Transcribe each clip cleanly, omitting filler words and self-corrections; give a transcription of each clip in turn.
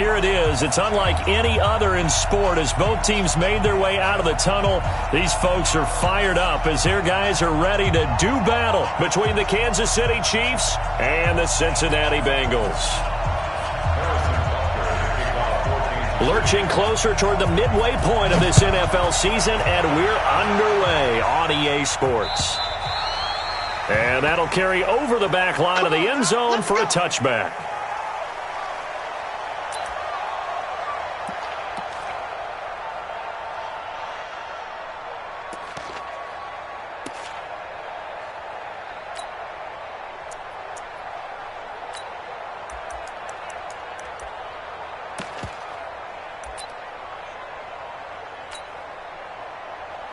Here it is. It's unlike any other in sport as both teams made their way out of the tunnel. These folks are fired up as their guys are ready to do battle between the Kansas City Chiefs and the Cincinnati Bengals. Lurching closer toward the midway point of this NFL season, and we're underway on EA Sports. And that'll carry over the back line of the end zone for a touchback.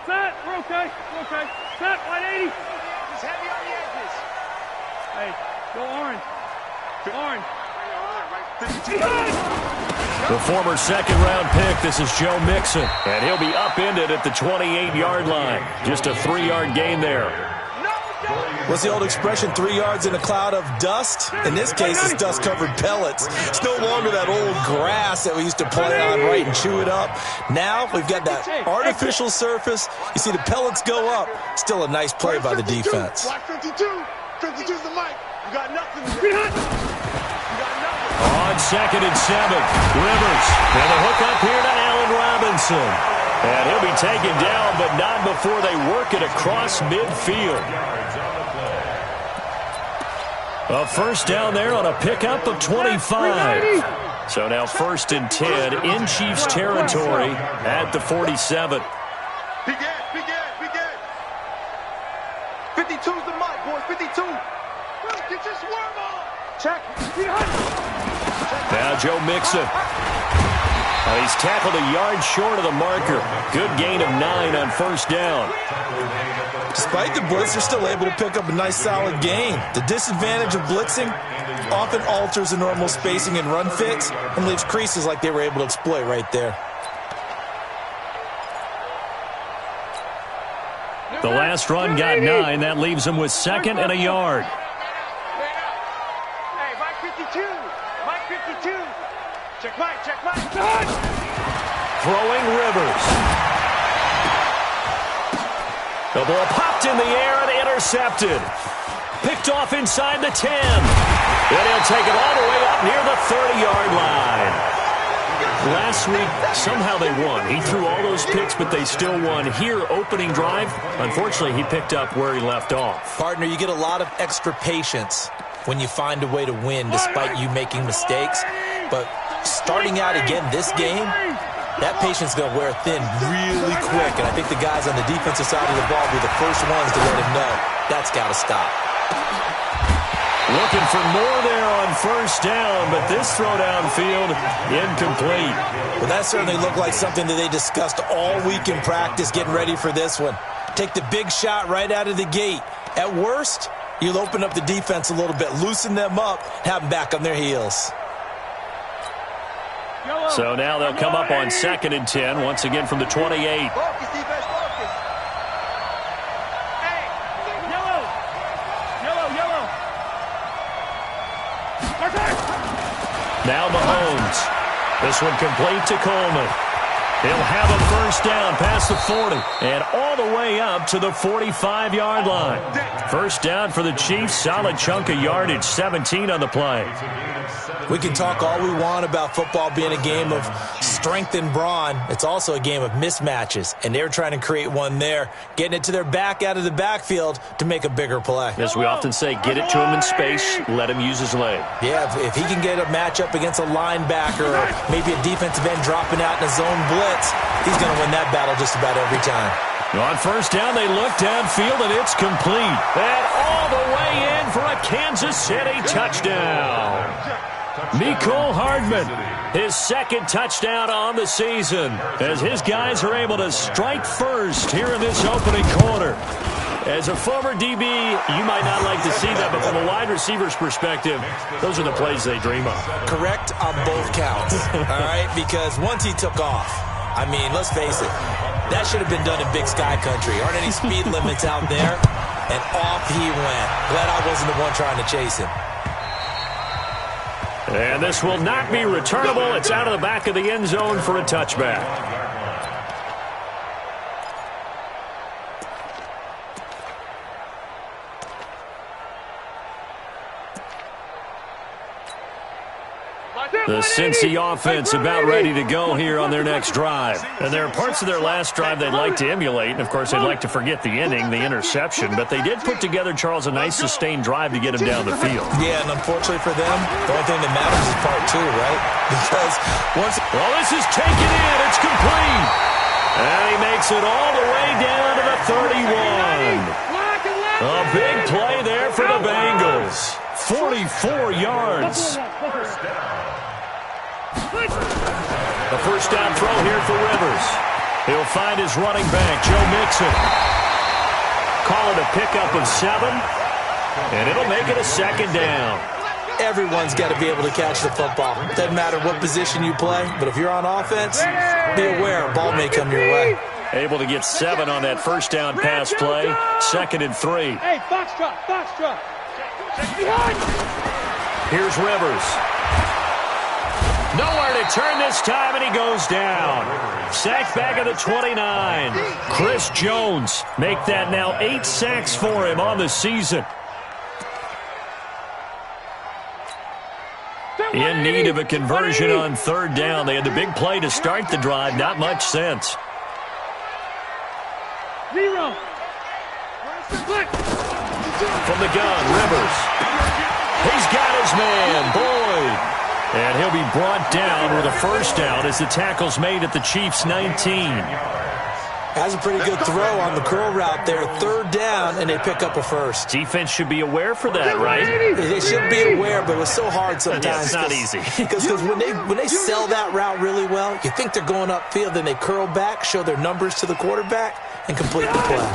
Set, we're okay, Set, 180. He's heavy on the edges. Hey, go orange. The former second-round pick, this is Joe Mixon, and he'll be upended at the 28-yard line. Just a 3-yard gain there. What's the old expression, 3 yards in a cloud of dust? In this case, it's dust-covered pellets. It's no longer that old grass that we used to play on, right, and chew it up. Now we've got that artificial surface. You see the pellets go up. Still a nice play by the defense. Watch 52. 52's the mic. You got nothing. On 2nd and 7, Rivers. And a hook up here to Allen Robinson. And he'll be taken down, but not before they work it across midfield. A first down there on a pickup of 25. So now 1st and 10 in Chiefs territory at the 47. Begin. 52's the mic, boys. 52. Get your swerve on. Check. Now Joe Mixon. He's tackled a yard short of the marker. Good gain of 9 on 1st down. Despite the blitz, they're still able to pick up a nice solid gain. The disadvantage of blitzing often alters the normal spacing and run fix and leaves creases like they were able to exploit right there. The last run got 9. That leaves them with 2nd and a yard. Hey, Mike 52. Mike 52. Check Mike. Throwing Rivers. The ball popped in the air and intercepted. Picked off inside the 10. Then he'll take it all the way up near the 30-yard line. Last week, somehow they won. He threw all those picks, but they still won. Here, opening drive, unfortunately, he picked up where he left off. Partner, you get a lot of extra patience when you find a way to win despite you making mistakes. But starting out again this game, that patience is going to wear thin really quick. And I think the guys on the defensive side of the ball will be the first ones to let him know that's got to stop. Looking for more there on 1st down, but this throw downfield incomplete. Well, that certainly looked like something that they discussed all week in practice getting ready for this one. Take the big shot right out of the gate. At worst, you'll open up the defense a little bit, loosen them up, have them back on their heels. So now they'll come up on 2nd and 10, once again from the 28. Focus, defense, focus. Hey, Yellow. Now Mahomes. This one complete to Coleman. He'll have a 1st down past the 40 and all the way up to the 45-yard line. 1st down for the Chiefs. Solid chunk of yardage, 17 on the play. We can talk all we want about football being a game of strength and brawn. It's also a game of mismatches, and they're trying to create one there, getting it to their back out of the backfield to make a bigger play. As we often say, get it to him in space, let him use his leg. Yeah, if he can get a matchup against a linebacker or maybe a defensive end dropping out in a zone blitz, he's going to win that battle just about every time. On 1st down, they look downfield, and it's complete. And all the way in for a Kansas City touchdown. Mecole Hardman, his 2nd touchdown on the season, as his guys are able to strike first here in this opening quarter. As a former DB, you might not like to see that, but from a wide receiver's perspective, those are the plays they dream of. Correct on both counts, all right? Because once he took off, I mean, let's face it, that should have been done in Big Sky Country. Aren't any speed limits out there? And off he went. Glad I wasn't the one trying to chase him. And this will not be returnable. It's out of the back of the end zone for a touchback. The Cincy offense about ready to go here on their next drive. And there are parts of their last drive they'd like to emulate. And, of course, they'd like to forget the ending, the interception. But they did put together, Charles, a nice sustained drive to get him down the field. Yeah, and unfortunately for them, the only thing that matters is part two, right? Because once... Well, this is taken in. It's complete. And he makes it all the way down to the 31. A big play there for the Bengals. 44 yards. The first down throw here for Rivers. He'll find his running back, Joe Mixon. Call it a pickup of 7, and it'll make it a second down. Everyone's got to be able to catch the football. Doesn't matter what position you play, but if you're on offense, be aware a ball may come your way. Able to get 7 on that first down pass play. 2nd and 3. Hey, box drop. Here's Rivers. Nowhere to turn this time, and he goes down. Sacked back at the 29. Chris Jones make that now 8 sacks for him on the season. In need of a conversion on 3rd down. They had the big play to start the drive. Not much sense. 0. From the gun, Rivers. He's got his man, Boyd. And he'll be brought down with a first down as the tackle's made at the Chiefs' 19. That's a pretty good throw on the curl route there. 3rd down, and they pick up a first. Defense should be aware for that, right? They should be aware, but it's so hard sometimes. Yeah, it's not easy. Because when they sell that route really well, you think they're going upfield, then they curl back, show their numbers to the quarterback, and complete the play.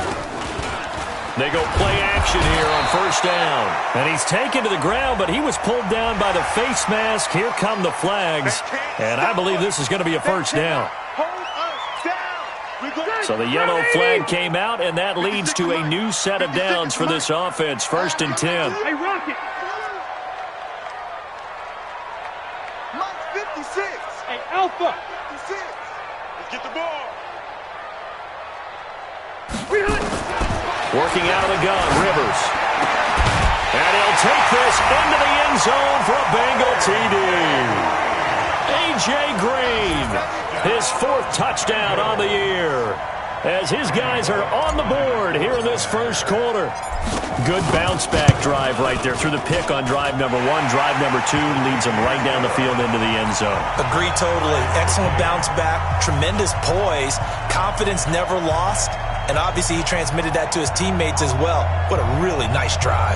They go play action here on first down. And he's taken to the ground, but he was pulled down by the face mask. Here come the flags. And I believe this is going to be a first down. So the yellow flag came out, and that leads to a new set of downs for this offense. 1st and 10. Hey, Rocket. Mike 56. Hey, Alpha. 56. Let's get the ball. Working out of the gun, Rivers. And he'll take this into the end zone for a Bengal TD. A.J. Green, his 4th touchdown on the year, as his guys are on the board here in this first quarter. Good bounce-back drive right there through the pick on drive number 1. Drive number 2 leads them right down the field into the end zone. Agree totally. Excellent bounce-back, tremendous poise, confidence never lost. And obviously he transmitted that to his teammates as well. What a really nice drive.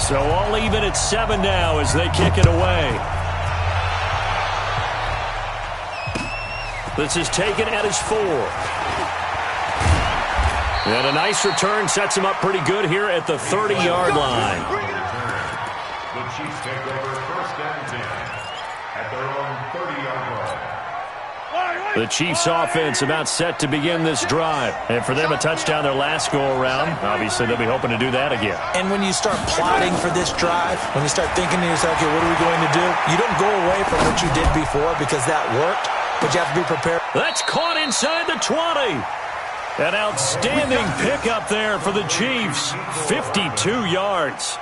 So all even at 7 now as they kick it away. This is taken at his 4. And a nice return sets him up pretty good here at the 30-yard line. The Chiefs take over 1st and 10 at their own 30-yard line. The Chiefs offense about set to begin this drive. And for them, a touchdown their last go-around. Obviously, they'll be hoping to do that again. And when you start plotting for this drive, when you start thinking to yourself, okay, what are we going to do? You don't go away from what you did before because that worked, but you have to be prepared. That's caught inside the 20. An outstanding pickup there for the Chiefs. 52 yards.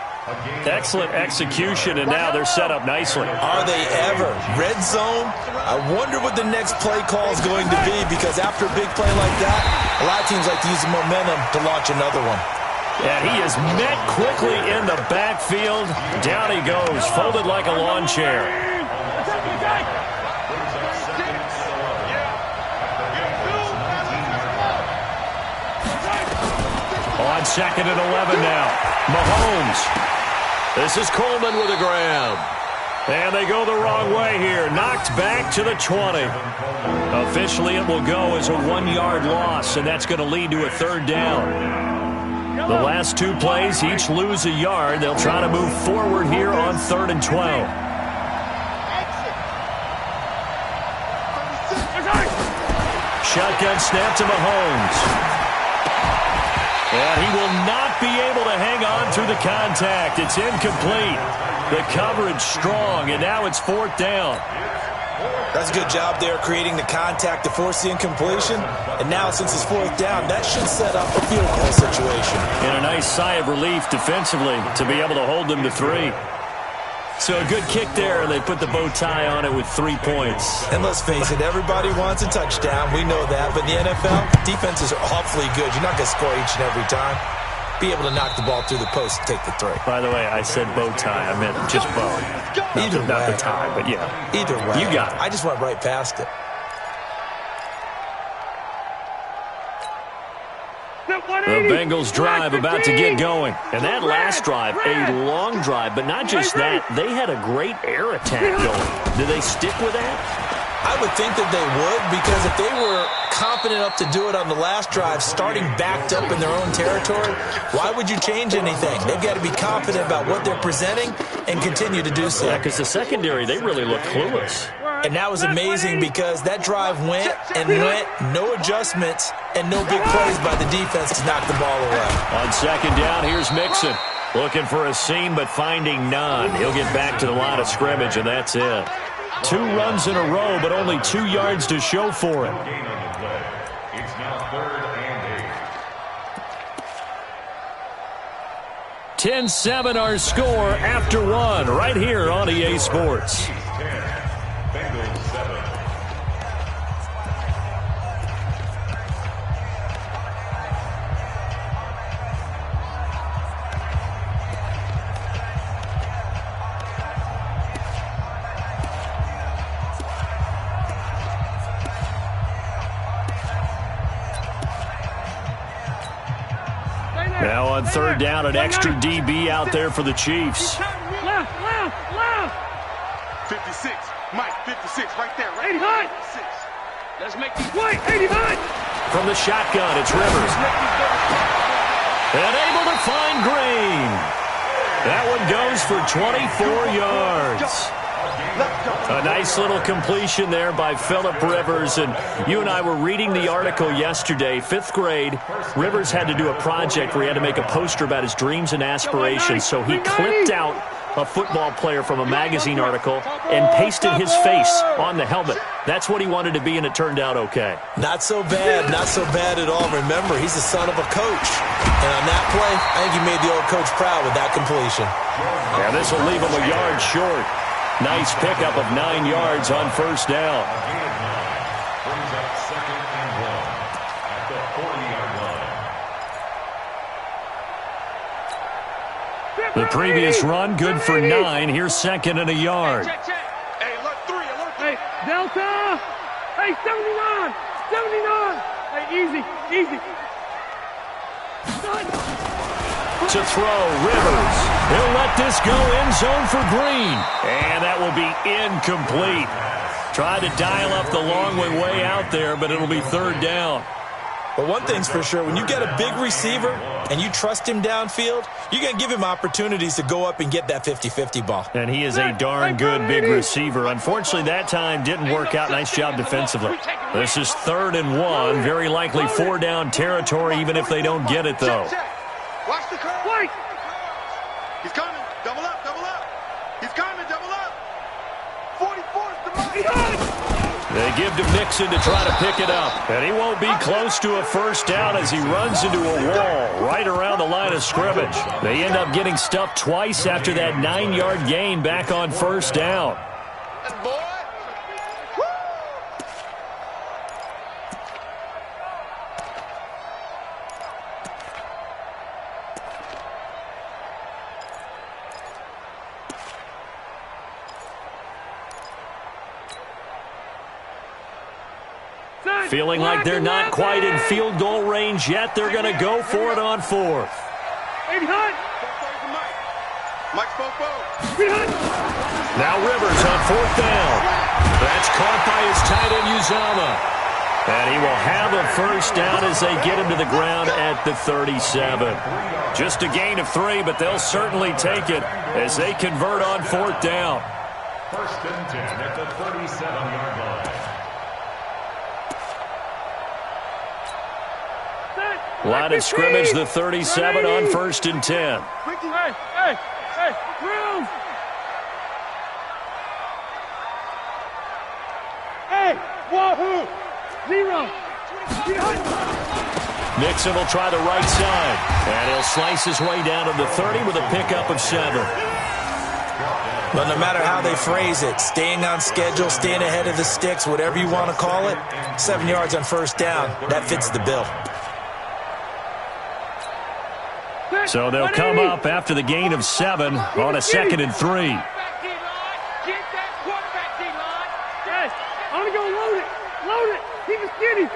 Excellent execution, and now they're set up nicely. Are they ever? Red zone? I wonder what the next play call is going to be, because after a big play like that, a lot of teams like to use the momentum to launch another one. And he is met quickly in the backfield. Down he goes, folded like a lawn chair. On 2nd and 11 now. Mahomes. This is Coleman with a grab. And they go the wrong way here. Knocked back to the 20. Officially, it will go as a 1-yard loss, and that's going to lead to a 3rd down. The last 2 plays each lose a yard. They'll try to move forward here on 3rd and 12. Shotgun snap to Mahomes. And he will not be able to hang on through the contact. It's incomplete. The coverage strong, and now it's 4th down. That's a good job there creating the contact to force the incompletion. And now since it's 4th down, that should set up a field goal situation. And a nice sigh of relief defensively to be able to hold them to 3. So a good kick there, and they put the bow tie on it with 3 points. And let's face it, everybody wants a touchdown. We know that. But in the NFL, defenses are awfully good. You're not going to score each and every time. Be able to knock the ball through the post and take the 3. By the way, I said bow tie. I meant just bow. Not the tie, but yeah. Either way. You got it. I just went right past it. The Bengals drive about to get going. And that last drive, a long drive, but not just that. They had a great air attack going. Do they stick with that? I would think that they would, because if they were confident enough to do it on the last drive, starting backed up in their own territory, why would you change anything? They've got to be confident about what they're presenting and continue to do so. Yeah, because the secondary, they really look clueless. And that was amazing because that drive went and went, no adjustments, and no big plays by the defense to knock the ball away. On 2nd down, here's Mixon. Looking for a seam, but finding none. He'll get back to the line of scrimmage, and that's it. 2 runs in a row, but only 2 yards to show for it. It's now 3rd and 8. 10-7 our score after 1 right here on EA Sports. 10, Bengals 7. Now on 3rd down, an extra DB out there for the Chiefs. Left. 56. Mike, 56 right there. 85. 56. Let's make these white. 85. From the shotgun, it's Rivers. And able to find Green. That one goes for 24 yards. A nice little completion there by Phillip Rivers. And you and I were reading the article yesterday, 5th grade. Rivers had to do a project where he had to make a poster about his dreams and aspirations. So he clipped out a football player from a magazine article and pasted his face on the helmet. That's what he wanted to be, and it turned out okay. Not so bad at all. Remember, he's the son of a coach. And on that play, I think he made the old coach proud with that completion. Yeah, this will leave him a yard short. Nice pickup of 9 yards on 1st down. Brings up 2nd and 1 at the 40-yard line. The previous run, good for 9. Here's 2nd and a yard. Hey, alert 3. Hey, Delta. Hey, 79. Hey, easy. To throw, Rivers. He'll let this go end zone for Green. And that will be incomplete. Tried to dial up the long way out there, but it'll be 3rd down. But one thing's for sure, when you get a big receiver and you trust him downfield, you're going to give him opportunities to go up and get that 50-50 ball. And he is a darn good big receiver. Unfortunately, that time didn't work out. Nice job defensively. This is 3rd and 1. Very likely 4 down territory, even if they don't get it, though. Watch the curve. White. He's coming. Double up. He's coming. Double up. 44 is the money. They give to Mixon to try to pick it up. And he won't be close to a 1st down as he runs into a wall right around the line of scrimmage. They end up getting stuffed twice after that 9-yard gain back on 1st down. Boy. Feeling like they're not quite in field goal range yet. They're going to go for it on 4th. Mike spoke. Now Rivers on 4th down. That's caught by his tight end, Uzama. And he will have a 1st down as they get him to the ground at the 37. Just a gain of 3, but they'll certainly take it as they convert on 4th down. 1st and 10 at the 37-yard line. Line of scrimmage, the 37 on 1st and 10. Hey, room. Hey, wahoo. 0. Mixon will try the right side, and he'll slice his way down to the 30 with a pickup of 7. But no matter how they phrase it, staying on schedule, staying ahead of the sticks, whatever you want to call it, 7 yards on 1st down, that fits the bill. So they'll come up after the gain of 7 on a 2nd and 3. I'm going to go load it. Load it. Keep it skinny.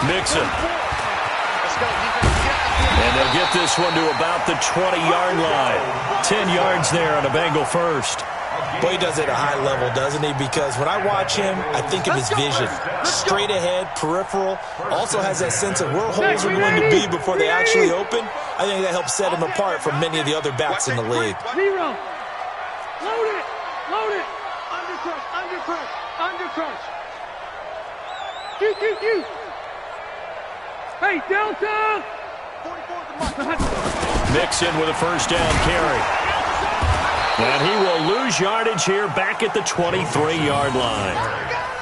Mixon. And they'll get this one to about the 20-yard line. 10 yards there on a Bengal first. Boy, he does it at a high level, doesn't he? Because when I watch him, I think of his vision. Straight ahead, peripheral. Also has that sense of where holes are going to be before they actually open. I think that helps set him apart from many of the other backs in the league. 0. Load it. Load it. Undercrush. Undercrush. Undercrush. Q. Hey, Delta. Mixon with a 1st down carry. And he will lose yardage here back at the 23-yard line.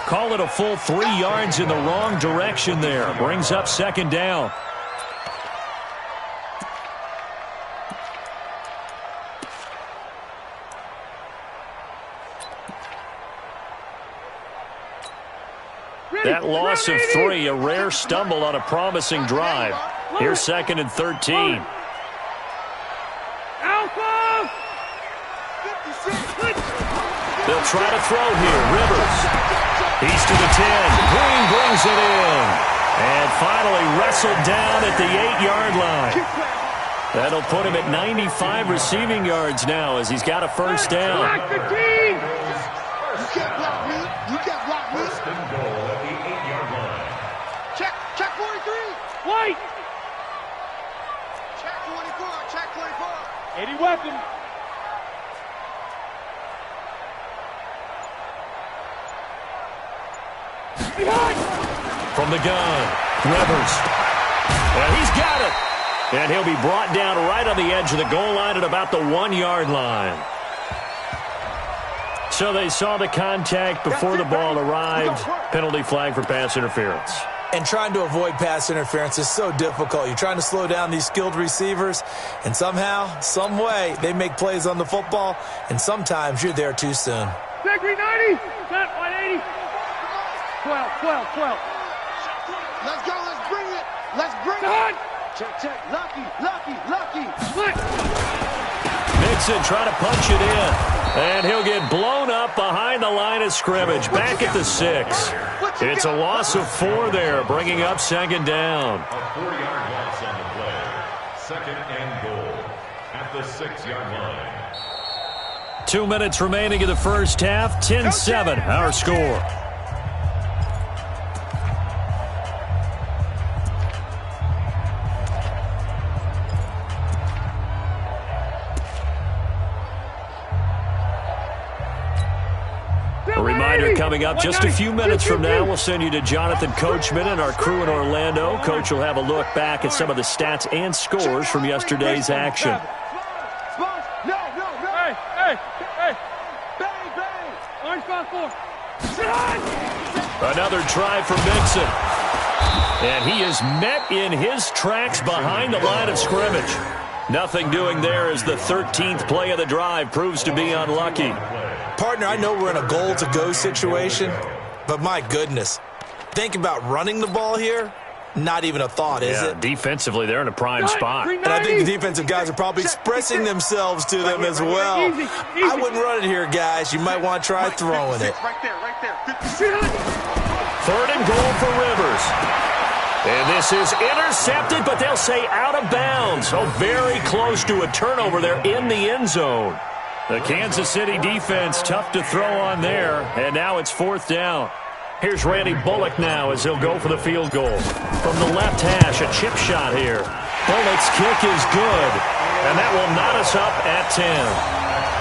Call it a full 3 yards in the wrong direction there. Brings up 2nd down. That loss of 3, a rare stumble on a promising drive. Here's 2nd and 13. Alpha! They'll try to throw here. Rivers. He's to the 10. Green brings it in. And finally wrestled down at the 8-yard line. That'll put him at 95 receiving yards now as he's got a 1st down. Block the team! You can't block me. You can't block me. 1st and goal at the 8-yard line. Check 43. White! Check 24. Check 24. 80 weapon. Behind! From the gun, Rivers. And he's got it. And he'll be brought down right on the edge of the goal line at about the 1-yard line. So they saw the contact before the ball arrived. Penalty flag for pass interference. And trying to avoid pass interference is so difficult. You're trying to slow down these skilled receivers, and somehow, some way, they make plays on the football, and sometimes you're there too soon. Secretary 90! Set 180! 12. Let's go. Let's bring it. Let's bring Done! it. Check. Lucky. Split! Mixon trying to punch it in. And he'll get blown up behind the line of scrimmage. Back at the 6. It's a loss of 4 there, bringing up 2nd down. A 4-yard loss on the play. 2nd and goal at the 6-yard line. 2 minutes remaining in the first half. 10-7, our score. A reminder coming up just a few minutes from now, we'll send you to Jonathan Coachman and our crew in Orlando. Coach will have a look back at some of the stats and scores from yesterday's action. No. Hey! Bang! Orange box 4. Another try for Mixon. And he is met in his tracks behind the line of scrimmage. Nothing doing there as the 13th play of the drive proves to be unlucky. Partner, I know we're in a goal-to-go situation, but my goodness, think about running the ball here. Not even a thought, is it? Defensively, they're in a prime spot. And I think the defensive guys are probably expressing themselves to them as well. Easy. I wouldn't run it here, guys. You might want to try throwing it. Right there. 3rd and goal for Rivers. And this is intercepted, but they'll say out of bounds. So very close to a turnover there in the end zone. The Kansas City defense tough to throw on there, and now it's 4th down. Here's Randy Bullock now as he'll go for the field goal. From the left hash, a chip shot here. Bullock's kick is good, and that will knot us up at 10.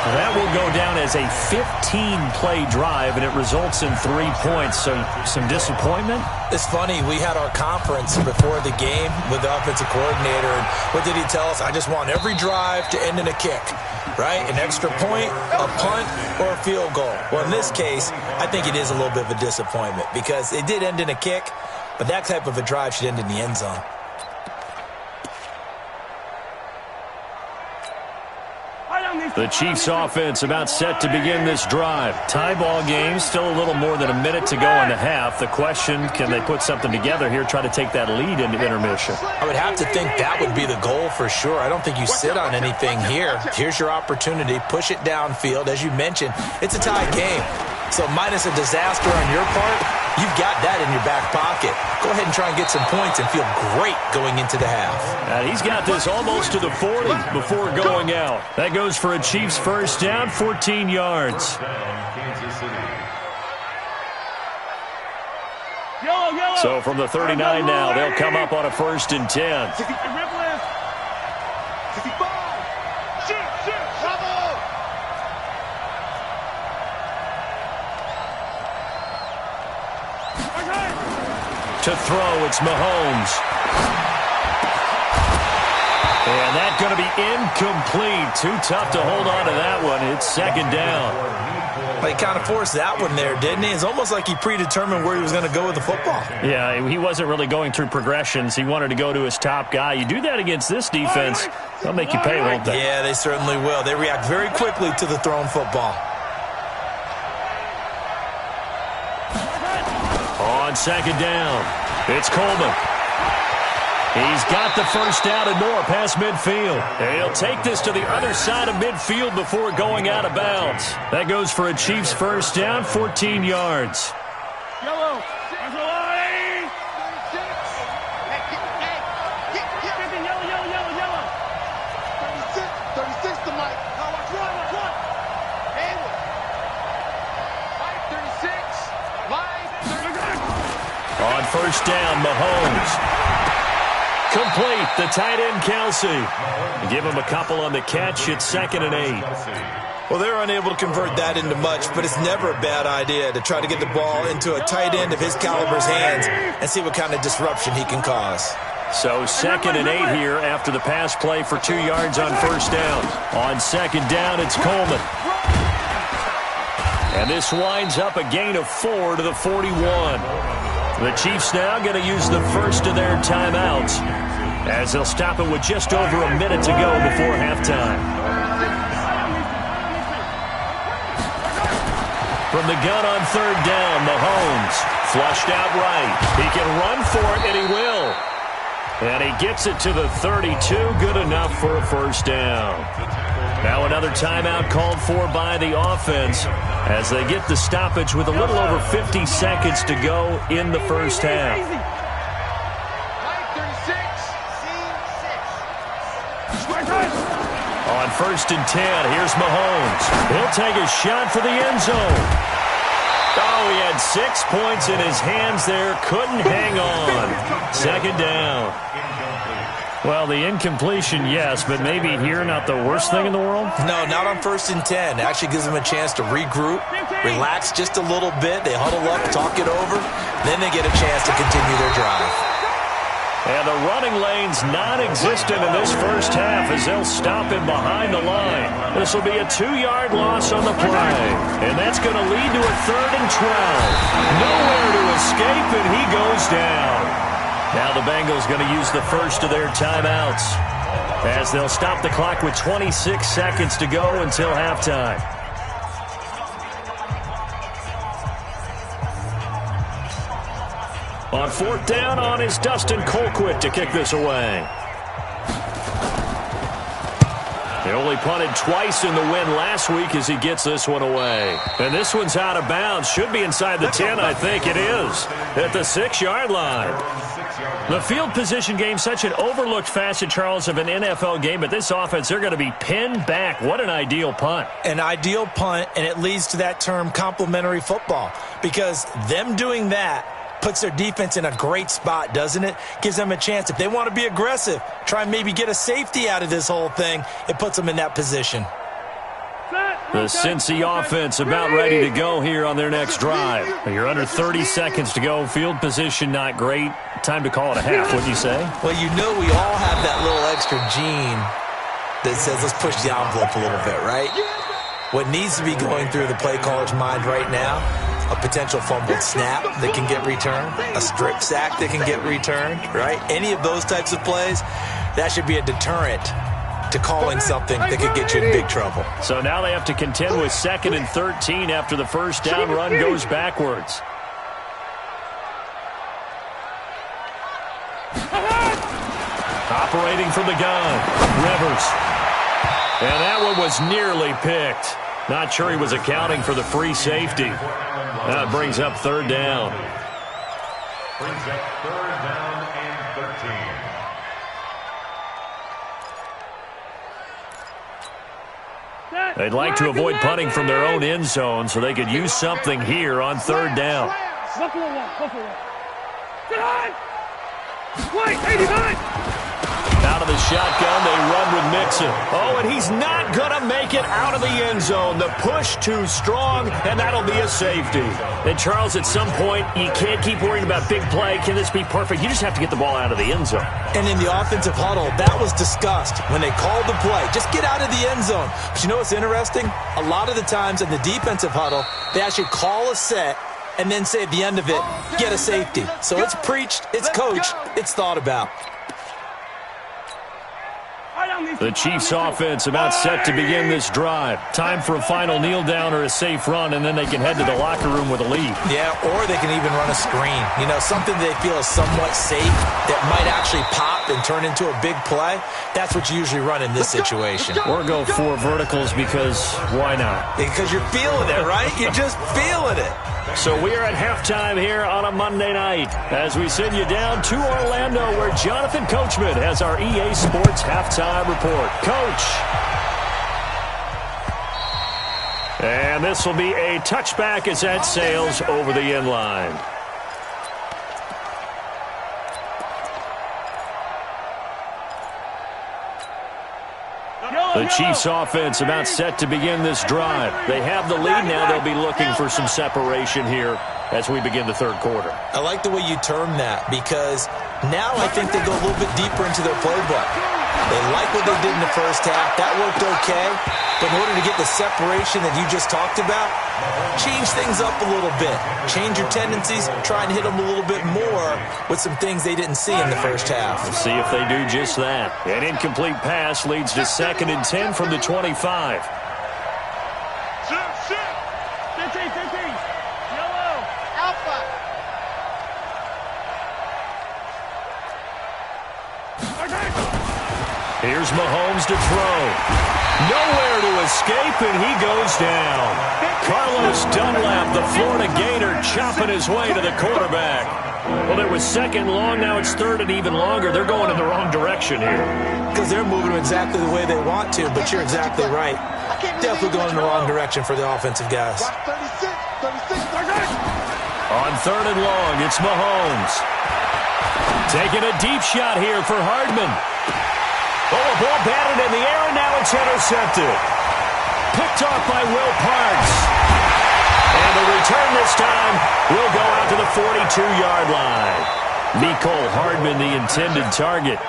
Well, that will go down as a 15-play drive, and it results in 3 points. So some disappointment? It's funny. We had our conference before the game with the offensive coordinator. And what did he tell us? I just want every drive to end in a kick, right? An extra point, a punt, or a field goal. Well, in this case, I think it is a little bit of a disappointment because it did end in a kick, but that type of a drive should end in the end zone. The Chiefs offense about set to begin this drive. Tie ball game, still a little more than a minute to go in the half. The question, can they put something together here, try to take that lead into intermission? I would have to think that would be the goal for sure. I don't think you sit on anything here. Here's your opportunity. Push it downfield. As you mentioned, it's a tie game. So minus a disaster on your part, you've got that in your back pocket. Go ahead and try and get some points and feel great going into the half. He's got this almost to the 40 before going out. That goes for a Chiefs first down, 14 yards. So from the 39 now, they'll come up on a 1st and 10. To throw, it's Mahomes. And that's going to be incomplete. Too tough to hold on to that one. It's 2nd down. He kind of forced that one there, didn't he? It's almost like he predetermined where he was going to go with the football. Yeah, he wasn't really going through progressions. He wanted to go to his top guy. You do that against this defense, they'll make you pay, won't they? Yeah, they certainly will. They react very quickly to the thrown football. On 2nd down, it's Coleman. He's got the first down and more past midfield. And he'll take this to the other side of midfield before going out of bounds. That goes for a Chiefs first down, 14 yards. Yellow. On 1st down, Mahomes. Complete, the tight end, Kelsey. Give him a couple on the catch. It's 2nd and 8. Well, they're unable to convert that into much, but it's never a bad idea to try to get the ball into a tight end of his caliber's hands and see what kind of disruption he can cause. So 2nd and 8 here after the pass play for 2 yards on 1st down. On 2nd down, it's Coleman. And this winds up a gain of 4 to the 41. The Chiefs now going to use the first of their timeouts as they'll stop it with just over a minute to go before halftime. From the gun on 3rd down, Mahomes flushed out right. He can run for it, and he will. And he gets it to the 32, good enough for a first down. Now another timeout called for by the offense as they get the stoppage with a little over 50 seconds to go in the first half. On 1st and 10, here's Mahomes. He'll take a shot for the end zone. Oh, he had 6 points in his hands there. Couldn't hang on. 2nd down. Well, the incompletion, yes, but maybe here not the worst thing in the world? No, not on 1st and 10. It actually gives them a chance to regroup, relax just a little bit. They huddle up, talk it over. Then they get a chance to continue their drive. And the running lane's non-existent in this first half as they'll stop him behind the line. This will be a 2-yard loss on the play. And that's going to lead to a 3rd and 12. Nowhere to escape, and he goes down. Now the Bengals going to use the first of their timeouts as they'll stop the clock with 26 seconds to go until halftime. On 4th down on is Dustin Colquitt to kick this away. He only punted twice in the win last week as he gets this one away. And this one's out of bounds. Should be inside the 10, I think it is. At the 6-yard line. The field position game, such an overlooked facet, Charles, of an NFL game. But this offense, they're going to be pinned back. What an ideal punt. An ideal punt, and it leads to that term complementary football. Because them doing that puts their defense in a great spot, doesn't it? Gives them a chance. If they want to be aggressive, try and maybe get a safety out of this whole thing, it puts them in that position. Set. The Cincy offense about ready to go here on their next drive. You're under 30 seconds to go. Field position not great. Time to call it a half, wouldn't you say? Well, you know we all have that little extra gene that says let's push the envelope a little bit, right? What needs to be going through the play caller's mind right now, a potential fumbled snap that can get returned, a strip sack that can get returned, right? Any of those types of plays, that should be a deterrent to calling something that could get you in big trouble. So now they have to contend with 2nd and 13 after the first down run goes backwards. Operating from the gun, Rivers. And that one was nearly picked. Not sure he was accounting for the free safety. That brings up 3rd down. Brings up 3rd down and 13. They'd like to avoid punting from their own end zone so they could use something here on 3rd down. Buffalo one, Buffalo one. Get on! Wait, 89! Out of the shotgun, they run with Mixon. Oh, and he's not going to make it out of the end zone. The push too strong, and that'll be a safety. And, Charles, at some point, you can't keep worrying about big play. Can this be perfect? You just have to get the ball out of the end zone. And in the offensive huddle, that was discussed when they called the play. Just get out of the end zone. But you know what's interesting? A lot of the times in the defensive huddle, they actually call a set and then say at the end of it, get a safety. So it's preached, it's coached, it's thought about. The Chiefs offense about set to begin this drive. Time for a final kneel down or a safe run, and then they can head to the locker room with a lead. Yeah, or they can even run a screen. You know, something they feel is somewhat safe that might actually pop and turn into a big play. That's what you usually run in this situation. Or go 4 verticals because why not? Because you're feeling it, right? You're just feeling it. So we are at halftime here on a Monday night as we send you down to Orlando where Jonathan Coachman has our EA Sports halftime report. Coach. And this will be a touchback as that sails over the end line. The Chiefs offense about set to begin this drive. They have the lead now. They'll be looking for some separation here as we begin the 3rd quarter. I like the way you term that because now I think they go a little bit deeper into their playbook. They like what they did in the first half. That worked okay. But in order to get the separation that you just talked about, change things up a little bit. Change your tendencies. Try and hit them a little bit more with some things they didn't see in the first half. We'll see if they do just that. An incomplete pass leads to 2nd and 10 from the 25. Here's Mahomes to throw. Nowhere to escape, and he goes down. Carlos Dunlap, the Florida Gator, chopping his way to the quarterback. Well, there was 2nd long. Now it's 3rd and even longer. They're going in the wrong direction here. Because they're moving exactly the way they want to, but you're exactly right. Definitely going in the wrong direction for the offensive guys. On 3rd and long, it's Mahomes. Taking a deep shot here for Hardman. Oh, a ball batted in the air, and now it's intercepted. Picked off by Will Parks. And the return this time will go out to the 42-yard line. Mecole Hardman, the intended target.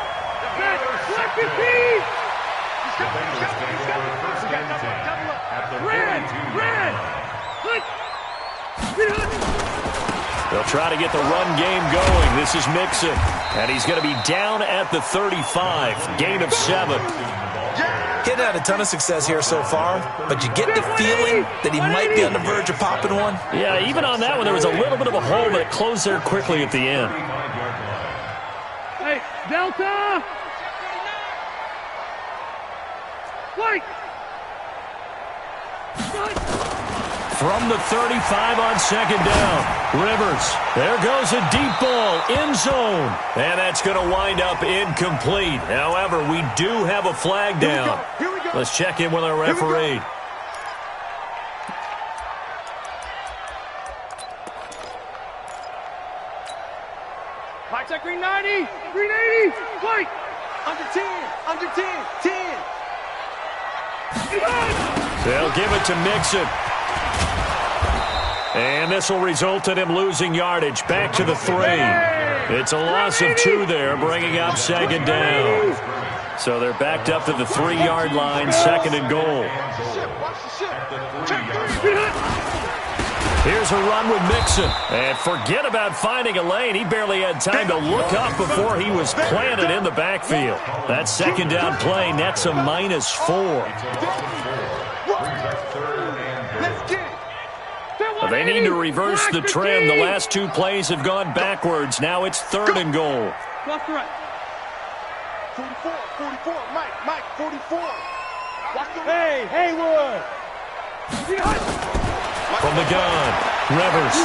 They'll try to get the run game going. This is Mixon. And he's going to be down at the 35. Gain of 7. Getting had a ton of success here so far, but you get the feeling that he might be on the verge of popping one. Yeah, even on that one, there was a little bit of a hole, but it closed there quickly at the end. Hey, Delta! White! From the 35 on 2nd down. Rivers. There goes a deep ball. End zone. And that's going to wind up incomplete. However, we do have a flag down. Here we go. Let's check in with our referee. White check, green 90, green 80, white. Under 10, under 10, 10. Get on! They'll give it to Mixon. And this will result in him losing yardage. Back to the 3. It's a loss of 2 there, bringing up second down. So they're backed up to the 3-yard line, second and goal. Here's a run with Mixon. And forget about finding a lane. He barely had time to look up before he was planted in the backfield. That second down play nets a -4. They need to reverse the trend. The last 2 plays have gone backwards. Now it's third and goal. 44, 44, Mike, 44. Hey, Haywood. From the gun, Rivers.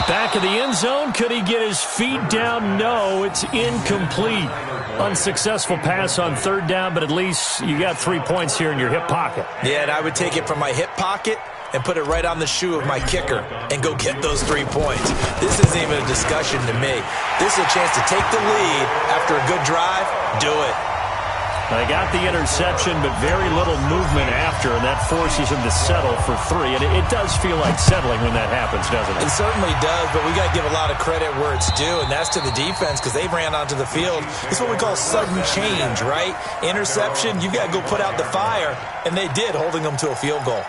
Back of the end zone. Could he get his feet down? No, it's incomplete. Unsuccessful pass on third down, but at least you got 3 points here in your hip pocket. Yeah, and I would take it from my hip pocket and put it right on the shoe of my kicker and go get those 3 points. This isn't even a discussion to me. This is a chance to take the lead after a good drive. Do it. They got the interception, but very little movement after, and that forces him to settle for 3. And it does feel like settling when that happens, doesn't it? It certainly does, but we got to give a lot of credit where it's due, and that's to the defense because they ran onto the field. It's what we call sudden change, right? Interception, you got to go put out the fire, and they did, holding them to a field goal.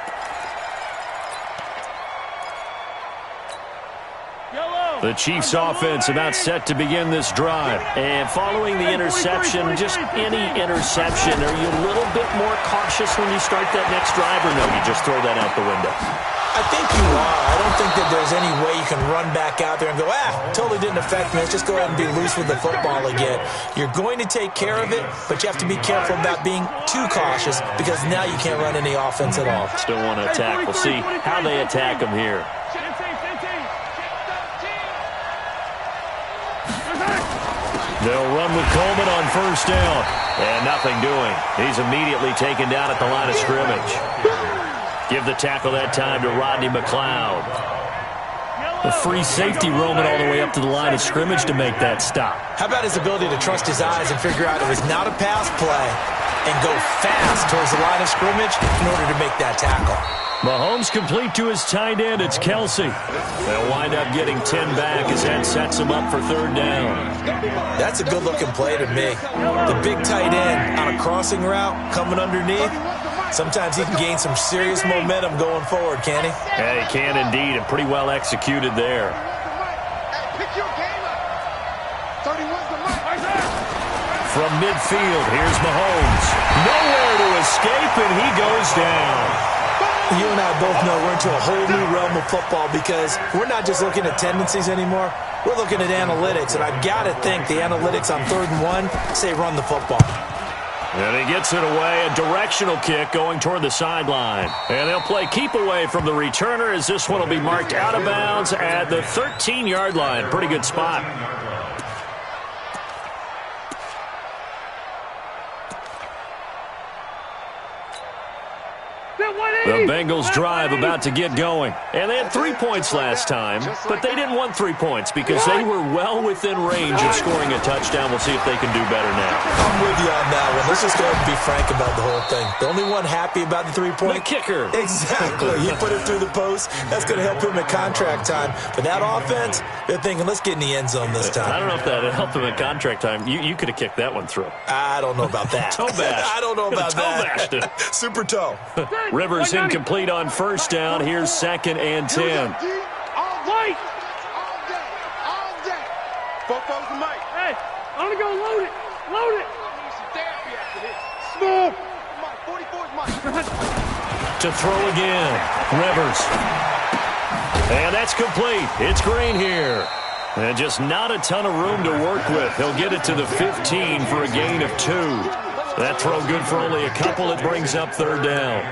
The Chiefs offense about set to begin this drive. And following the interception, just any interception, are you a little bit more cautious when you start that next drive, or no, you just throw that out the window? I think you are. I don't think that there's any way you can run back out there and go, totally didn't affect me. Let's just go ahead and be loose with the football again. You're going to take care of it, but you have to be careful about being too cautious because now you can't run any offense at all. Still want to attack. We'll see how they attack him here. They'll run with Coleman on first down. And nothing doing. He's immediately taken down at the line of scrimmage. Give the tackle that time to Rodney McLeod. The free safety roaming all the way up to the line of scrimmage to make that stop. How about his ability to trust his eyes and figure out it was not a pass play and go fast towards the line of scrimmage in order to make that tackle. Mahomes complete to his tight end. It's Kelsey. They'll wind up getting 10 back as that sets him up for third down. That's a good-looking play to me. The big tight end on a crossing route coming underneath. Sometimes he can gain some serious momentum going forward, can he? Yeah, he can indeed, and pretty well executed there. From midfield, here's Mahomes. Nowhere to escape, and he goes down. You and I both know we're into a whole new realm of football because we're not just looking at tendencies anymore. We're looking at analytics, and I've got to think the analytics on 3rd and 1 say run the football. And he gets it away, a directional kick going toward the sideline. And they'll play keep away from the returner as this one will be marked out of bounds at the 13-yard line. Pretty good spot. The Bengals drive about to get going. And they had 3 points last time, but they didn't want 3 points because they were well within range of scoring a touchdown. We'll see if they can do better now. I'm with you on that one. Let's just go ahead and be frank about the whole thing. The only one happy about the 3-point? The kicker. Exactly. He put it through the post. That's going to help him at contract time. But that offense, they're thinking, let's get in the end zone this time. I don't know if that helped him at contract time. You could have kicked that one through. I don't know about that. Toe bash. I don't know about that. Toe bashed it. Super toe. Rivers incomplete on first down. Here's 2nd and 10. All day. Fofo's the mic. Hey, I'm going to go load it. Load it. Smooth. Mike, 44's Mike. To throw again. Rivers. And that's complete. It's Green here. And just not a ton of room to work with. He'll get it to the 15 for a gain of 2. That throw good for only a couple. It brings up third down.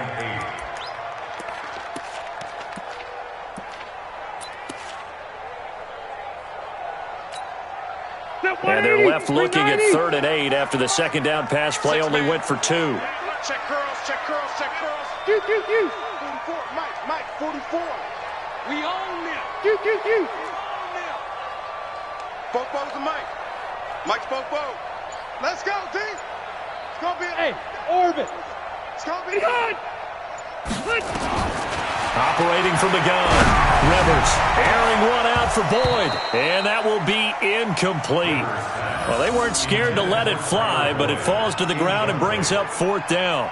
And they're left looking at 3rd and 8 after the second down pass play only went for 2. Check curls, check curls, check curls. Q. 44, Mike, 44. We own them. Q. Fofo's the mic. Mike's Fofo. Let's go, D. It's going to be Hey, orbit. Let's go, Get hot! Operating from the gun. Rivers airing one out for Boyd. And that will be incomplete. Well, they weren't scared to let it fly, but it falls to the ground and brings up fourth down.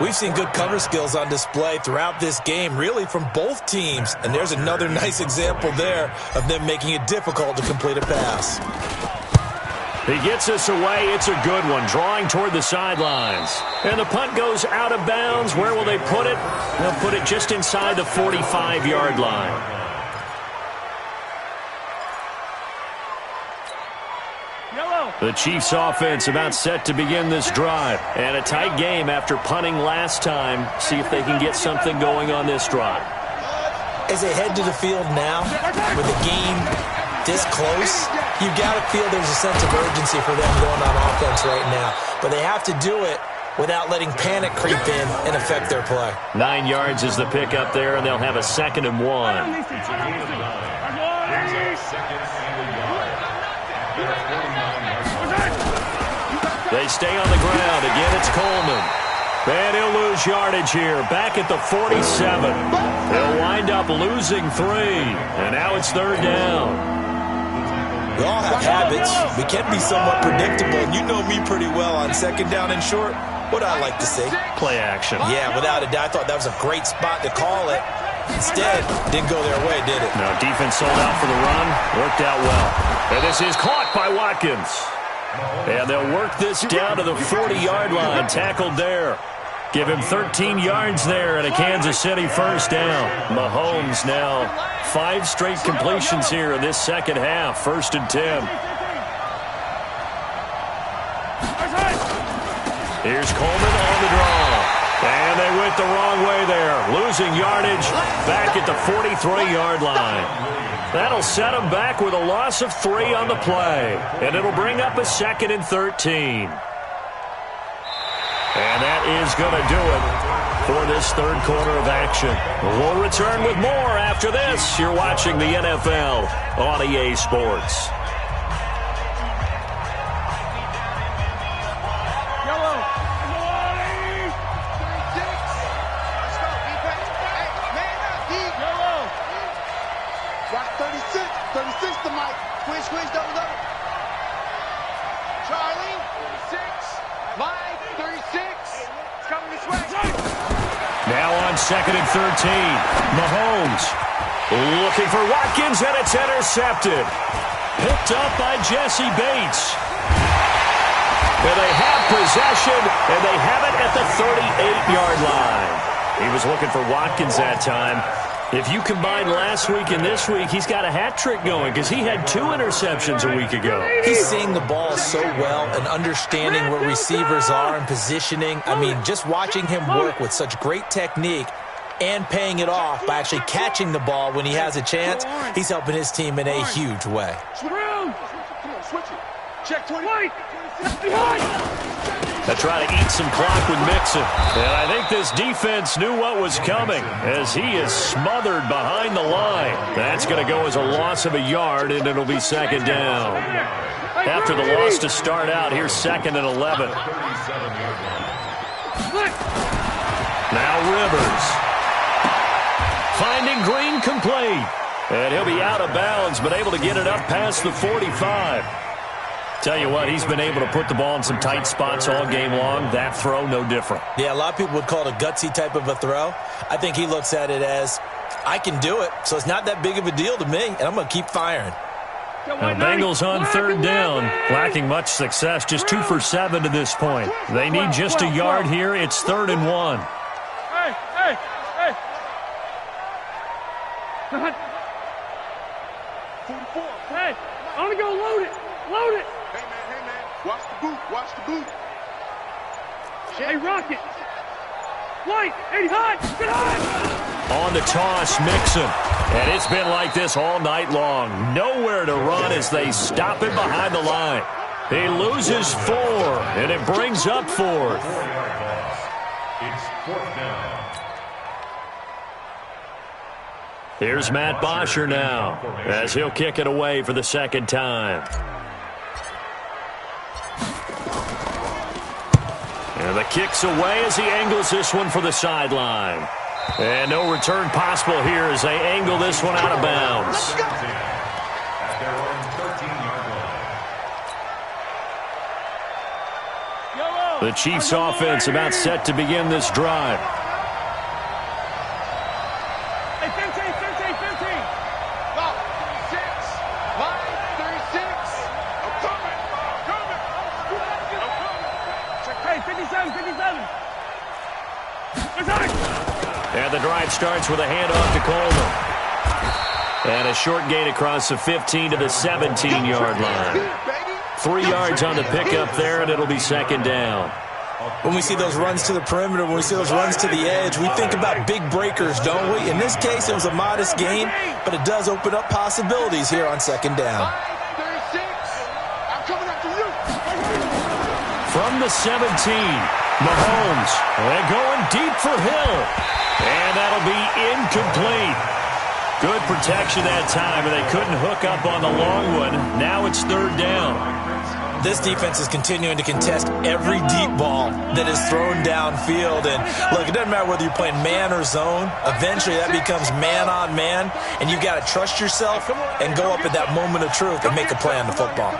We've seen good cover skills on display throughout this game, really from both teams. And there's another nice example there of them making it difficult to complete a pass. He gets us away. It's a good one, drawing toward the sidelines. And the punt goes out of bounds. Where will they put it? They'll put it just inside the 45-yard line. The Chiefs offense about set to begin this drive. And a tight game after punting last time. See if they can get something going on this drive. As they head to the field now, with the game this close, you've got to feel there's a sense of urgency for them going on offense right now. But they have to do it without letting panic creep in and affect their play. 9 yards is the pickup there, and they'll have a 2nd and 1. They stay on the ground. Again, it's Coleman. And he'll lose yardage here. Back at the 47. They'll wind up losing 3. And now it's 3rd down. We all have habits. We can be somewhat predictable. And you know me pretty well on 2nd down and short. What do I like to see? Play action. Yeah, without a doubt. I thought that was a great spot to call it. Instead, didn't go their way, did it? No, defense sold out for the run. Worked out well. And this is caught by Watkins. And they'll work this down to the 40-yard line. Tackled there. Give him 13 yards there and a Kansas City first down. Mahomes now 5 straight completions here in this second half. 1st and 10. Here's Coleman on the draw. And they went the wrong way there. Losing yardage back at the 43-yard line. That'll set them back with a loss of 3 on the play. And it'll bring up a 2nd and 13. And that is going to do it for this 3rd quarter of action. We'll return with more after this. You're watching the NFL on EA Sports. Now on 2nd and 13. Mahomes looking for Watkins, and it's intercepted. Picked up by Jesse Bates. And they have possession, and they have it at the 38-yard line. He was looking for Watkins that time. If you combine last week and this week, he's got a hat trick going because he had 2 interceptions a week ago. He's seeing the ball so well and understanding where receivers are and positioning. I mean, just watching him work with such great technique and paying it off by actually catching the ball when he has a chance, he's helping his team in a huge way. Come on, switch it. Check 20. They try to eat some clock with Mixon. And I think this defense knew what was coming as he is smothered behind the line. That's going to go as a loss of a yard, and it'll be 2nd down. After the loss to start out, here's 2nd and 11. Now Rivers. Finding Green complete. And he'll be out of bounds, but able to get it up past the 45. Tell you what, he's been able to put the ball in some tight spots all game long. That throw, no different. Yeah, a lot of people would call it a gutsy type of a throw. I think he looks at it as, I can do it, so it's not that big of a deal to me, and I'm going to keep firing. Now, Bengals on 3rd down, lacking much success, just 2 for 7 to this point. They need just a yard here. It's 3rd and 1. Hey! Hey, I want to go load it. Load it. Hey, man. Watch the boot. Hey, Rocket. White. Hey, hot. Get hot. On the toss, Mixon. And it's been like this all night long. Nowhere to run as they stop him behind the line. He loses 4, and it brings up 4th. It's 4th down. Here's Matt Bosher now as he'll kick it away for the 2nd time. And And the kick's away as he angles this one for the sideline. And no return possible here as they angle this one out of bounds. At their own 13-yard line. The Chiefs offense about set to begin this drive. Hey, 15, 15, 15. Go. 6. Line 36. I'm coming. Hey, 57, 57. Return. And the drive starts with a handoff to Coleman. And a short gain across the 15 to the 17-yard line. 3 yards on the pickup there, and it'll be second down. When we see those runs to the perimeter, when we see those runs to the edge, we think about big breakers, don't we? In this case, it was a modest gain, but it does open up possibilities here on second down. 36. I'm coming after you. From the 17, Mahomes. And going deep for Hill. And that'll be incomplete. Good protection that time, and they couldn't hook up on the long one. Now it's third down. This defense is continuing to contest every deep ball that is thrown downfield. And look, it doesn't matter whether you're playing man or zone. Eventually that becomes man on man, and you got to trust yourself and go up at that moment of truth and make a play on the football.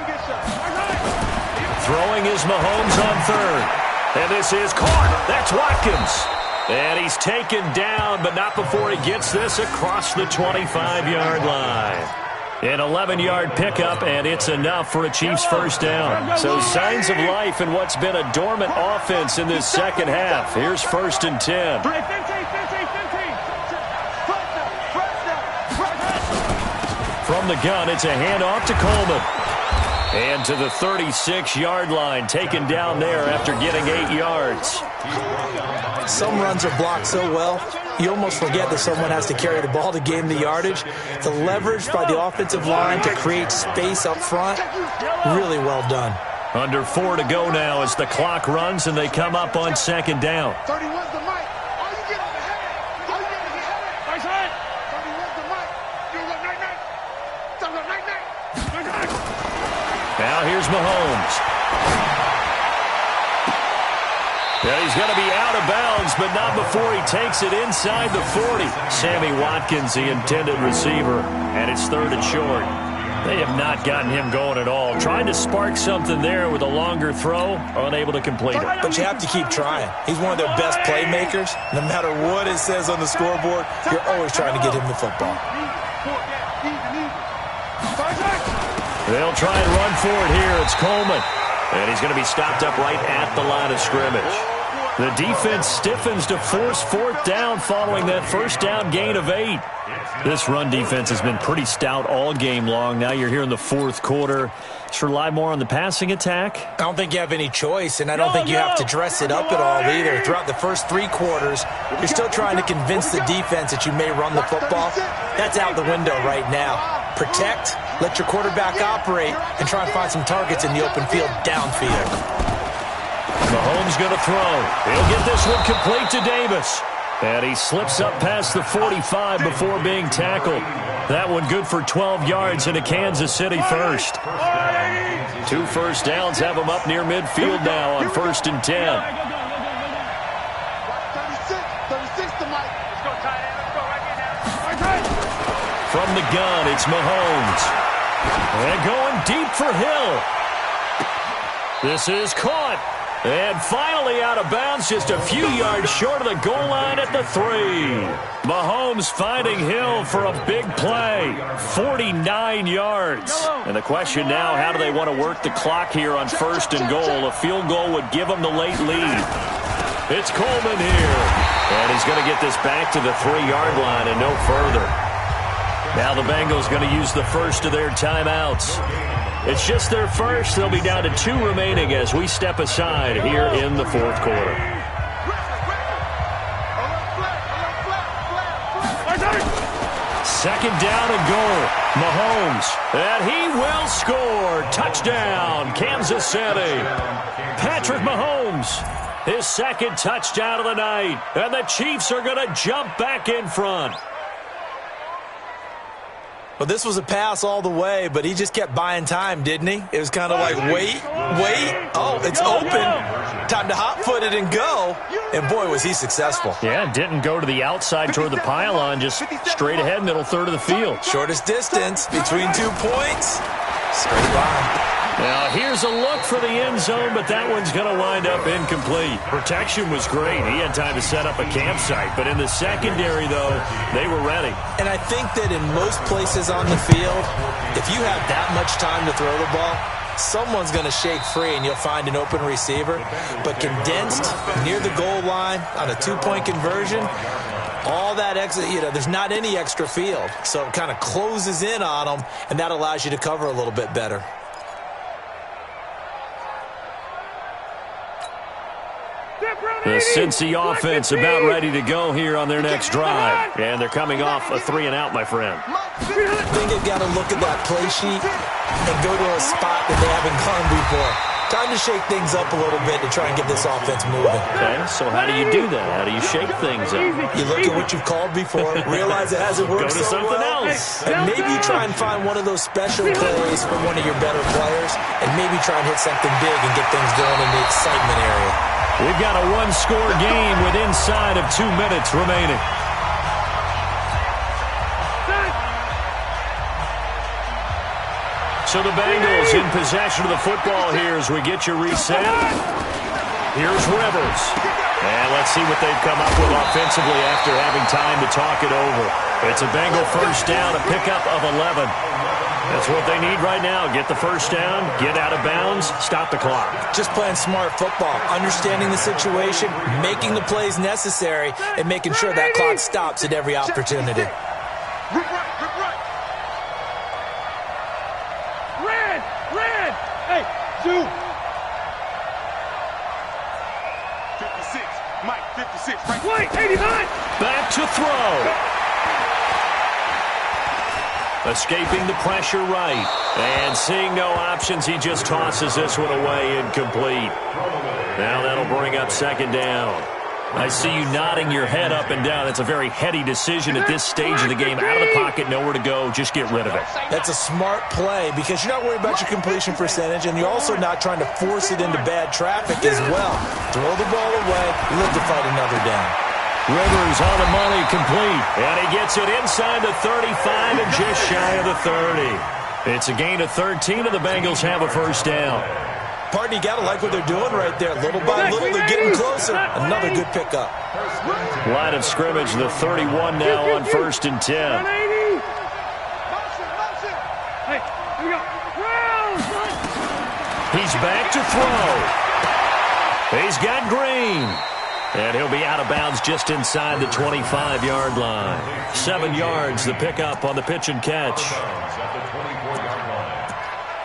Throwing is Mahomes on third. And this is caught. That's Watkins. And he's taken down, but not before he gets this across the 25-yard line. An 11-yard pickup, and it's enough for a Chiefs first down. So signs of life in what's been a dormant offense in this second half. Here's 1st and 10. Hey, 15, 15, 15. From the gun, it's a handoff to Coleman. And to the 36-yard line, taken down there after getting 8 yards. Some runs are blocked so well, you almost forget that someone has to carry the ball to gain the yardage. The leverage by the offensive line to create space up front, really well done. Under 4 to go now as the clock runs and they come up on second down. 31's the mic. All you get is the head. All you get is the head. Nice hit. 31's the mic. You go night-night. Tell them night-night. Now here's Mahomes. Yeah, he's going to be out of bounds, but not before he takes it inside the 40. Sammy Watkins, the intended receiver, and it's third and short. They have not gotten him going at all. Trying to spark something there with a longer throw, unable to complete it. But you have to keep trying. He's one of their best playmakers. No matter what it says on the scoreboard, you're always trying to get him the football. They'll try and run for it here. It's Coleman. And he's going to be stopped up right at the line of scrimmage. The defense stiffens to force fourth down following that first down gain of 8. This run defense has been pretty stout all game long. Now you're here in the fourth quarter. Just rely more on the passing attack. I don't think you have any choice, and I don't think you have to dress it up at all either. Throughout the first 3 quarters, you're still trying to convince the defense that you may run the football. That's out the window right now. Protect, let your quarterback operate, and try and find some targets in the open field downfield. Mahomes going to throw. He'll get this one complete to Davis. And he slips up past the 45 before being tackled. That one good for 12 yards into Kansas City first. 2 first downs have him up near midfield now on 1st and 10. 36 to Mike. Let's go, tight end. Let's go right here now. From the gun, it's Mahomes. And going deep for Hill. This is caught. And finally out of bounds, just a few yards short of the goal line at the 3. Mahomes finding Hill for a big play. 49 yards. And the question now, how do they want to work the clock here on 1st and goal? A field goal would give them the late lead. It's Coleman here. And he's going to get this back to the 3-yard line and no further. Now the Bengals going to use the first of their timeouts. It's just their first. They'll be down to 2 remaining as we step aside here in the fourth quarter. Second down and goal. Mahomes. And he will score. Touchdown, Kansas City. Patrick Mahomes. His second touchdown of the night. And the Chiefs are going to jump back in front. Well, this was a pass all the way, but he just kept buying time, didn't he? It was kind of like, wait. Oh, it's open. Time to hot-foot it and go. And, boy, was he successful. Yeah, didn't go to the outside toward the pylon, just straight ahead, middle third of the field. Shortest distance between 2 points. Straight line. Now, here's a look for the end zone, but that one's going to wind up incomplete. Protection was great. He had time to set up a campsite, but in the secondary, though, they were ready. And I think that in most places on the field, if you have that much time to throw the ball, someone's going to shake free and you'll find an open receiver. But condensed near the goal line on a 2-point conversion, all that extra, there's not any extra field. So it kind of closes in on them, and that allows you to cover a little bit better. The Cincy offense about ready to go here on their next drive. And they're coming off a 3-and-out, my friend. I think they've got to look at that play sheet and go to a spot that they haven't gone before. Time to shake things up a little bit to try and get this offense moving. Okay, so how do you do that? How do you shake things up? You look at what you've called before, realize it hasn't worked Go to so something well, else. and maybe you try and find one of those special plays from one of your better players, and maybe try and hit something big and get things going in the excitement area. We've got a one-score game with inside of 2 minutes remaining. So the Bengals in possession of the football here as we get you reset. Here's Rivers. And let's see what they've come up with offensively after having time to talk it over. It's a Bengal first down, a pickup of 11. That's what they need right now. Get the first down, get out of bounds, stop the clock. Just playing smart football, understanding the situation, making the plays necessary, and making sure that clock stops at every opportunity. Red! Hey, shoot! 56, Mike, 56, right. White, 89! Back to throw. Escaping the pressure right. And seeing no options, he just tosses this one away incomplete. Now that'll bring up second down. I see you nodding your head up and down. It's a very heady decision at this stage of the game. Out of the pocket, nowhere to go. Just get rid of it. That's a smart play because you're not worried about your completion percentage, and you're also not trying to force it into bad traffic as well. Throw the ball away, live to fight another down. Rivers on the money, complete. And he gets it inside the 35 and just shy of the 30. It's a gain of 13, and the Bengals have a first down. Partner, you got to like what they're doing right there. Little by little, they're getting closer. Another good pickup. Line of scrimmage, the 31 now on 1st and 10. Hey, here we go. He's back to throw. He's got Green. And he'll be out of bounds just inside the 25-yard line. 7 yards, the pickup on the pitch and catch. At the 24-yard line.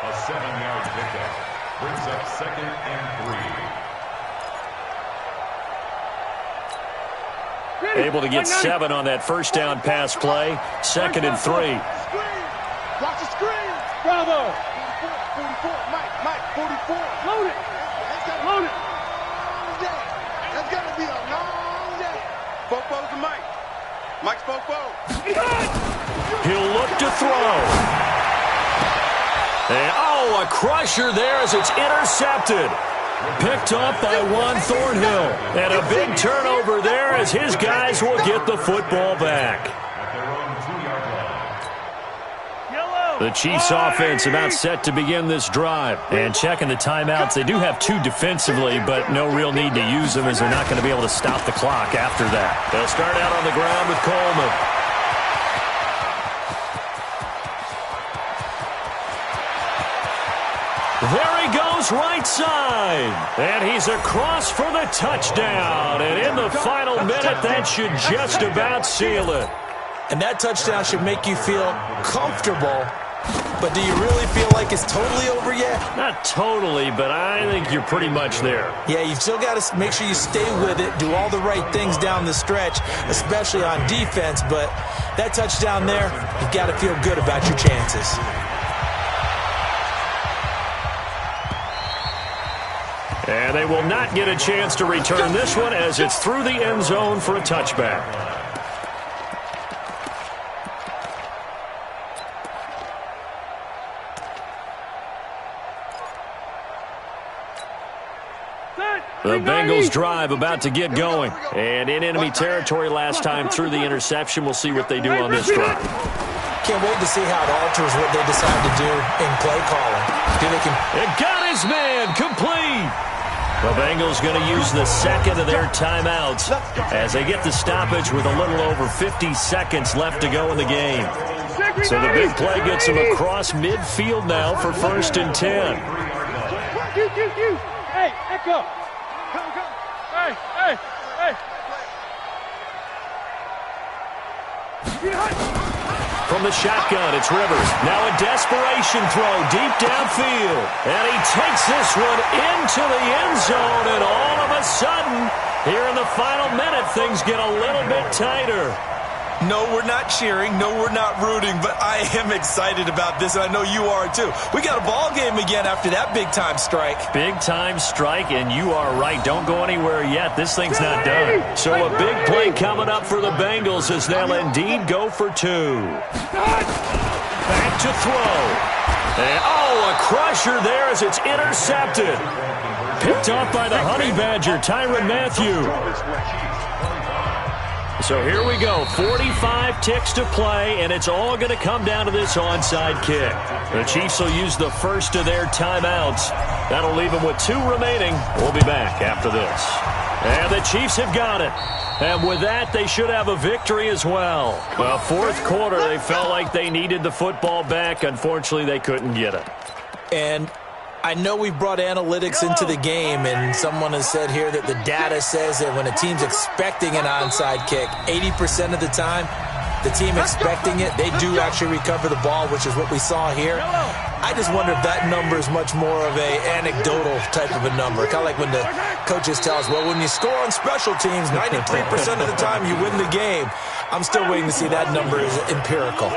A 7-yard pickup brings up 2nd and 3. Able to get 7 on that first down pass play. 2nd and 3. Watch the screen. Bravo! 44, Mike, 44. Load it! Load it! That's gonna be a long day. Fofo's to Mike. Mike's Fofo. He'll look to throw. And, a crusher there as it's intercepted. Picked up by Juan Thornhill. And a big turnover there as his guys will get the football back. At their own 2-yard line. The Chiefs offense about set to begin this drive. And checking the timeouts, they do have 2 defensively, but no real need to use them as they're not going to be able to stop the clock after that. They'll start out on the ground with Coleman. There he goes right side. And he's across for the touchdown. And in the final minute, that should just about seal it. And that touchdown should make you feel comfortable. But do you really feel like it's totally over yet? Not totally, but I think you're pretty much there. Yeah, you've still got to make sure you stay with it, do all the right things down the stretch, especially on defense. But that touchdown there, you've got to feel good about your chances. And they will not get a chance to return this one as it's through the end zone for a touchback. The Bengals drive about to get going. And in enemy territory last time through the interception. We'll see what they do on this drive. Can't wait to see how it alters what they decide to do in play calling. It got his man complete. The Bengals going to use the second of their timeouts as they get the stoppage with a little over 50 seconds left to go in the game. So the big play gets them across midfield now for 1st and 10. Hey, Echo. Come. Hey. From the shotgun, it's Rivers. Now a desperation throw deep downfield. And he takes this one into the end zone. And all of a sudden, here in the final minute, things get a little bit tighter. No, we're not cheering. No, we're not rooting. But I am excited about this, and I know you are too. We got a ball game again after that big-time strike. Big-time strike, and you are right. Don't go anywhere yet. This thing's not done. So a big play coming up for the Bengals as they'll indeed go for 2. Back to throw. And, a crusher there as it's intercepted. Picked off by the Honey Badger, Tyrann Mathieu. So here we go, 45 ticks to play, and it's all going to come down to this onside kick. The Chiefs will use the first of their timeouts. That'll leave them with 2 remaining. We'll be back after this. And the Chiefs have got it. And with that, they should have a victory as well. Well, 4th quarter, they felt like they needed the football back. Unfortunately, they couldn't get it. And I know we brought analytics into the game, and someone has said here that the data says that when a team's expecting an onside kick, 80% of the time, the team expecting it, they do actually recover the ball, which is what we saw here. I just wonder if that number is much more of a anecdotal type of a number. Kind of like when the coaches tell us, well, when you score on special teams, 93% of the time you win the game. I'm still waiting to see that number is empirical.